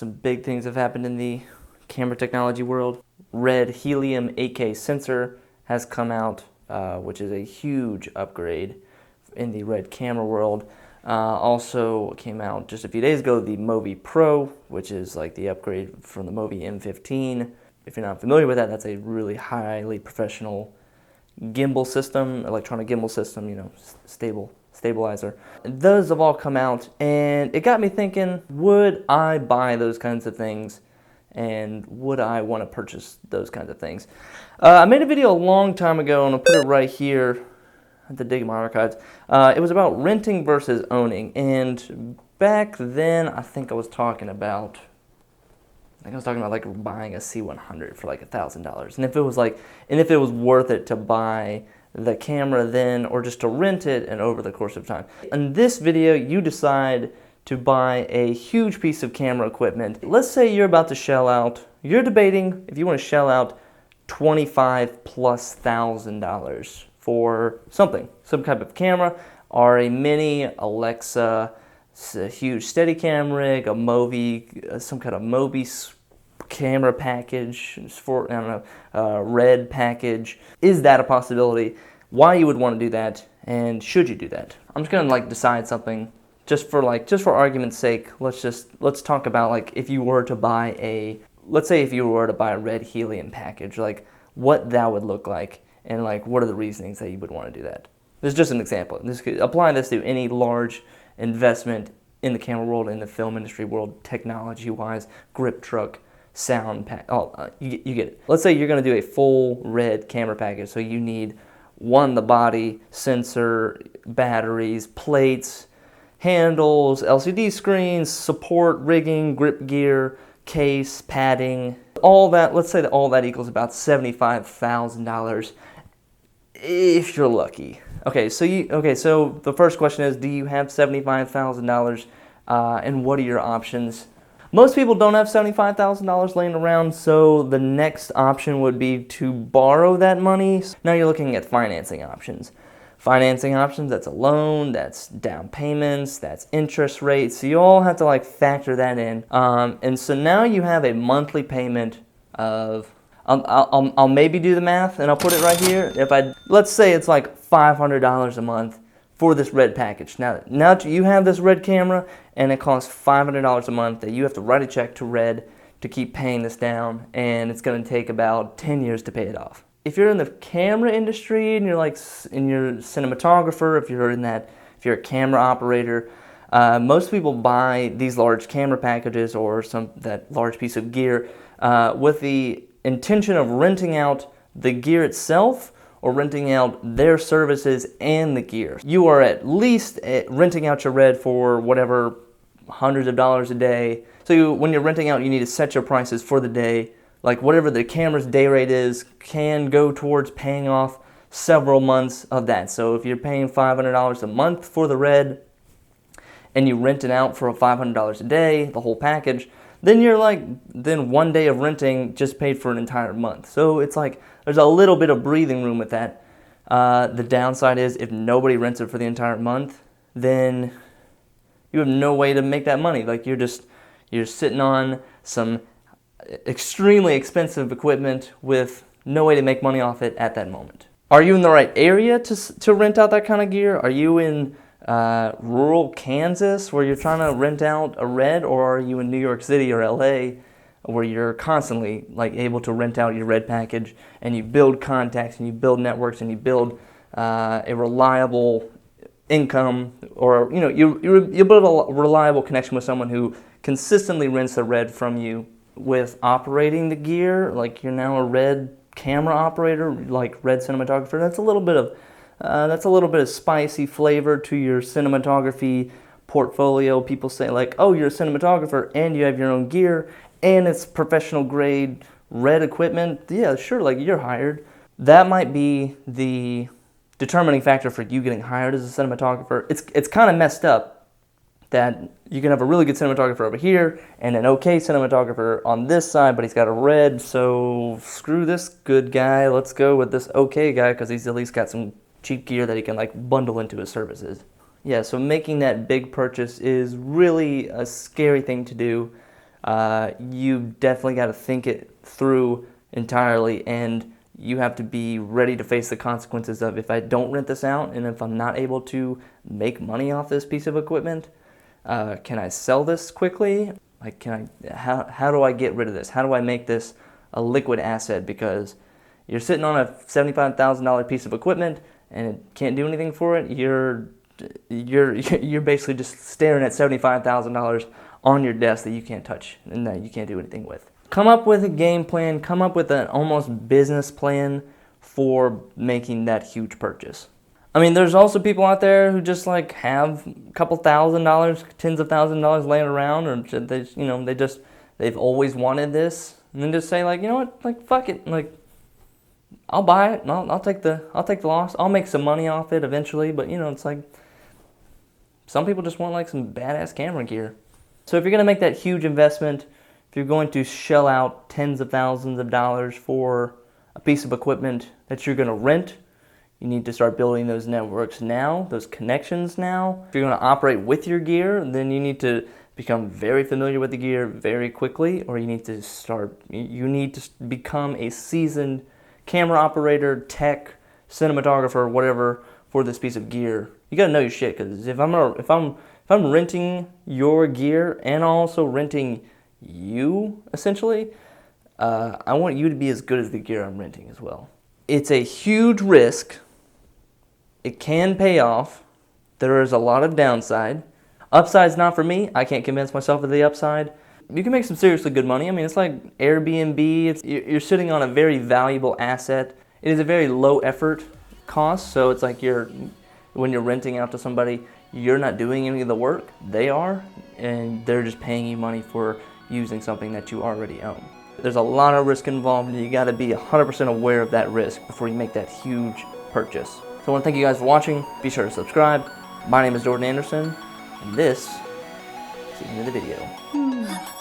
some big things have happened in the camera technology world. Red helium 8K sensor has come out, which is a huge upgrade in the Red camera world. Also came out just a few days ago, the Movi Pro, which is like the upgrade from the Movi M15. If you're not familiar with that, that's a really highly professional gimbal system, electronic gimbal system, you know, stabilizer. Those have all come out, and it got me thinking, would I buy those kinds of things, and would I want to purchase those kinds of things? I made a video a long time ago, and I'll put it right here. I have to dig in my archives. It was about renting versus owning, and back then I think I was talking about like buying a C100 for like $1,000, and if it was worth it to buy the camera then, or just to rent it and over the course of time. In this video, you decide to buy a huge piece of camera equipment. Let's say you're about to shell out, you're debating if you want to shell out $25,000+ for something, some type of camera, or a mini, Alexa, a huge Steadicam rig, a Movi, some kind of Movi camera package, for, I don't know, Red package. Is that a possibility? Why you would want to do that, and should you do that? I'm just gonna like decide something just for argument's sake. Let's talk about like if you were to buy let's say if you were to buy a Red helium package, like what that would look like, and like what are the reasonings that you would want to do that. This is just an example. Apply this to any large investment in the camera world, in the film industry world, technology-wise, grip truck, sound pack. You get it. Let's say you're going to do a full Red camera package, so you need the body, sensor, batteries, plates, handles, LCD screens, support, rigging, grip gear, case, padding, all that. Let's say that all that equals about $75,000 if you're lucky. Okay, so the first question is, do you have $75,000, and what are your options? Most people don't have $75,000 laying around, so the next option would be to borrow that money. Now you're looking at financing options. Financing options, that's a loan, that's down payments, that's interest rates. So you all have to like factor that in. And so now you have a monthly payment of, I'll maybe do the math and I'll put it right here. Let's say it's like $500 a month for this Red package. Now you have this Red camera, and it costs $500 a month that you have to write a check to Red to keep paying this down, and it's going to take about 10 years to pay it off. If you're in the camera industry and you're cinematographer, if you're a camera operator, most people buy these large camera packages or that large piece of gear with the intention of renting out the gear itself, or renting out their services and the gear. You are at least renting out your Red for whatever, hundreds of dollars a day. So when you're renting out, you need to set your prices for the day. Like whatever the camera's day rate is can go towards paying off several months of that. So if you're paying $500 a month for the Red, and you rent it out for $500 a day, the whole package, then one day of renting just paid for an entire month. So it's like there's a little bit of breathing room with that. The downside is if nobody rents it for the entire month, then you have no way to make that money. Like you're sitting on some extremely expensive equipment with no way to make money off it at that moment. Are you in the right area to rent out that kind of gear? Are you in rural Kansas where you're trying to rent out a Red, or are you in New York City or LA where you're constantly like able to rent out your Red package, and you build contacts and you build networks and you build a reliable income, or you build a reliable connection with someone who consistently rents the Red from you with operating the gear? Like you're now a Red camera operator, like Red cinematographer. That's a little bit of spicy flavor to your cinematography portfolio. People say like, oh, you're a cinematographer and you have your own gear and it's professional grade Red equipment. Yeah, sure, like you're hired. That might be the determining factor for you getting hired as a cinematographer. It's kind of messed up that you can have a really good cinematographer over here and an okay cinematographer on this side, but he's got a Red, so screw this good guy, let's go with this okay guy because he's at least got some cheap gear that he can like bundle into his services. Yeah, so making that big purchase is really a scary thing to do. You definitely got to think it through entirely, and you have to be ready to face the consequences of, if I don't rent this out and if I'm not able to make money off this piece of equipment, can I sell this quickly? Like, how do I get rid of this? How do I make this a liquid asset? Because you're sitting on a $75,000 piece of equipment and it can't do anything for it. You're basically just staring at $75,000 on your desk that you can't touch and that you can't do anything with. Come up with a game plan, come up with an almost business plan for making that huge purchase. I mean, there's also people out there who just like have a couple $1,000s, tens of thousands of dollars laying around, or they've always wanted this, and then just say like, you know what, like fuck it, like I'll buy it, and I'll take the loss. I'll make some money off it eventually, but it's like some people just want like some badass camera gear. So if you're gonna make that huge investment, if you're going to shell out tens of thousands of dollars for a piece of equipment that you're gonna rent, you need to start building those networks now, those connections now. If you're going to operate with your gear, then you need to become very familiar with the gear very quickly, or you need to become a seasoned camera operator, tech, cinematographer, whatever, for this piece of gear. You got to know your shit, because if I'm renting your gear and also renting you, essentially, I want you to be as good as the gear I'm renting as well. It's a huge risk. It can pay off. There is a lot of downside. Upside's not for me. I can't convince myself of the upside. You can make some seriously good money. I mean, it's like Airbnb. You're sitting on a very valuable asset. It is a very low effort cost. So it's like when you're renting out to somebody, you're not doing any of the work. They are, and they're just paying you money for using something that you already own. There's a lot of risk involved, and you got to be 100% aware of that risk before you make that huge purchase. So I want to thank you guys for watching. Be sure to subscribe. My name is Jordan Anderson, and this is the end of the video.